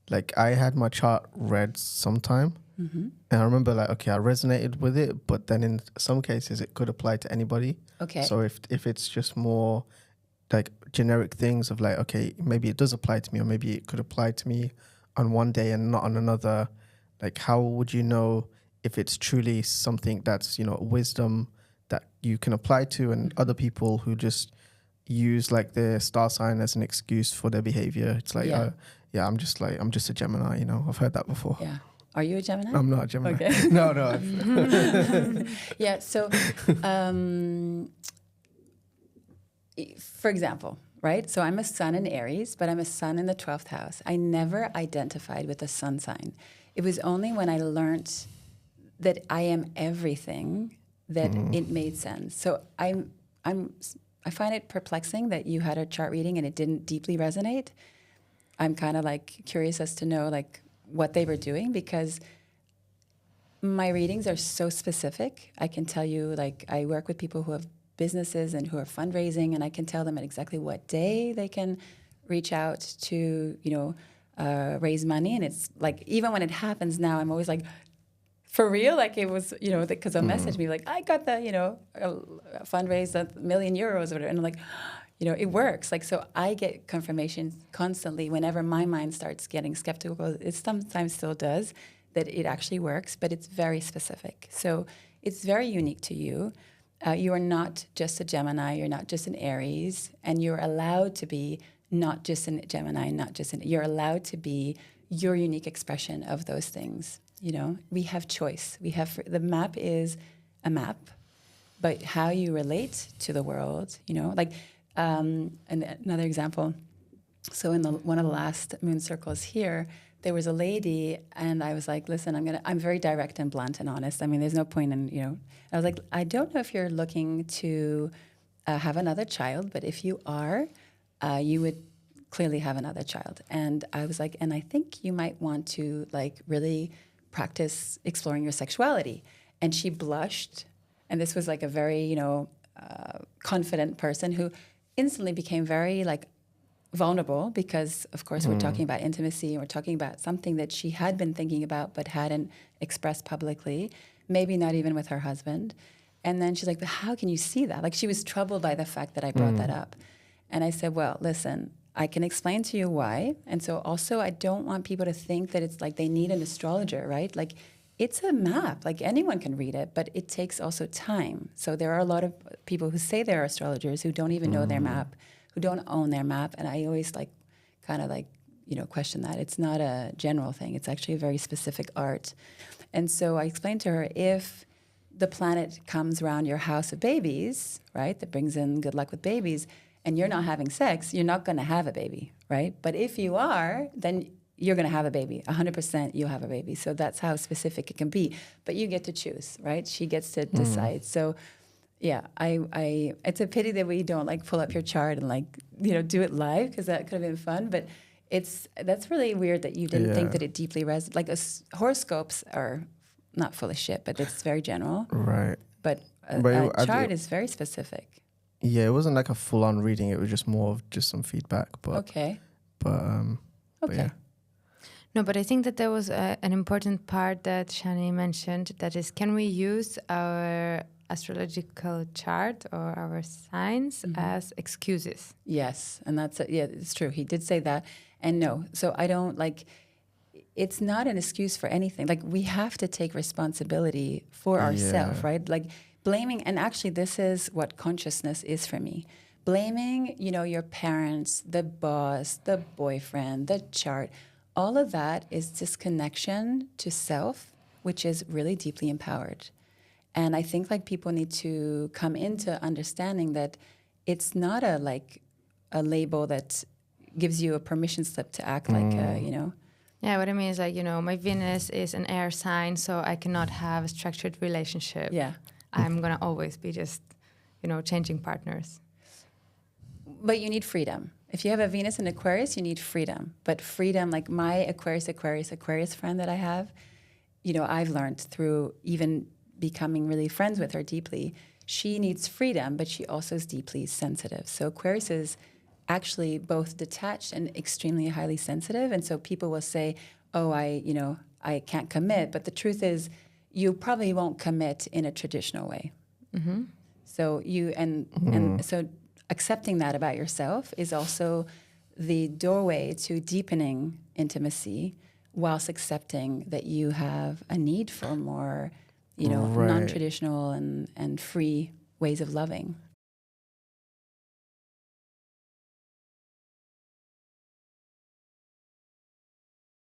like I had my chart read sometime, and I remember like, okay, I resonated with it, but then in some cases it could apply to anybody. Okay. So if it's just more like generic things of like, okay, maybe it does apply to me, or maybe it could apply to me on one day and not on another. Like, how would you know if it's truly something that's, you know, wisdom that you can apply to, and other people who just use like their star sign as an excuse for their behavior? It's like, I'm just a Gemini, you know, I've heard that before. Yeah. Are you a Gemini? I'm not a Gemini. Okay. No. Yeah. So, for example, right? So I'm a sun in Aries, but I'm a sun in the 12th house. I never identified with the sun sign. It was only when I learned that I am everything that it made sense. So I find it perplexing that you had a chart reading and it didn't deeply resonate. I'm kind of like curious as to know like what they were doing, because my readings are so specific. I can tell you, like, I work with people who have businesses and who are fundraising, and I can tell them at exactly what day they can reach out to, you know, raise money. And it's like, even when it happens now, I'm always like, for real? Like, it was, you know, because they'll message me like, I got the, you know, fundraise €1 million or whatever. And I'm like, you know, it works. Like, so I get confirmation constantly whenever my mind starts getting skeptical. It sometimes still does, that it actually works, but it's very specific. So it's very unique to you. You are not just a Gemini, you're not just an Aries, and you're allowed to be not just a Gemini, you're allowed to be your unique expression of those things. You know, we have choice. The map is a map, but how you relate to the world, you know, like, and another example. So in one of the last moon circles here, there was a lady, and I was like, listen, I'm very direct and blunt and honest. I mean, there's no point in, you know, I was like, I don't know if you're looking to have another child, but if you are, you would clearly have another child. And I was like, and I think you might want to like really practice exploring your sexuality. And she blushed. And this was like a very, you know, confident person who instantly became very like vulnerable, because of course we're talking about intimacy, and we're talking about something that she had been thinking about but hadn't expressed publicly, maybe not even with her husband. And then she's like, but how can you see that? Like, she was troubled by the fact that I brought that up. And I said, well, listen, I can explain to you why. And so also, I don't want people to think that it's like they need an astrologer, right? Like, it's a map. Like, anyone can read it, but it takes also time. So there are a lot of people who say they're astrologers who don't even know their map, who don't own their map. And I always like kind of like, you know, question that. It's not a general thing. It's actually a very specific art. And so I explained to her, if the planet comes around your house of babies, right, that brings in good luck with babies, and you're not having sex, you're not going to have a baby, right? But if you are, then you're going to have a baby. 100% you'll have a baby. So that's how specific it can be. But you get to choose, right? She gets to decide. So yeah, I it's a pity that we don't like pull up your chart and like, you know, do it live, because that could have been fun. But that's really weird that you didn't think that it deeply resonated. Like, horoscopes are not full of shit, but it's very general. Right. But a chart is very specific. Yeah, it wasn't like a full-on reading. It was just more of just some feedback. But okay. But yeah. No, but I think that there was an important part that Shani mentioned. That is, can we use our astrological chart or our signs as excuses? Yes, and that's it. Yeah, it's true. He did say that. And no, so I don't like. It's not an excuse for anything. Like, we have to take responsibility for ourselves, right? Like, blaming, and actually this is what consciousness is for me. Blaming, you know, your parents, the boss, the boyfriend, the chart, all of that is disconnection to self, which is really deeply empowered. And I think like people need to come into understanding that it's not a label that gives you a permission slip to act like, you know. Yeah, what I mean is like, you know, my Venus is an air sign, so I cannot have a structured relationship. Yeah. I'm going to always be just, you know, changing partners. But you need freedom. If you have a Venus in Aquarius, you need freedom. But freedom, like my Aquarius friend that I have, you know, I've learned through even becoming really friends with her deeply, she needs freedom, but she also is deeply sensitive. So Aquarius is actually both detached and extremely highly sensitive. And so people will say, oh, I can't commit. But the truth is, you probably won't commit in a traditional way. Mm-hmm. So and so accepting that about yourself is also the doorway to deepening intimacy, whilst accepting that you have a need for more, Right. non-traditional and free ways of loving.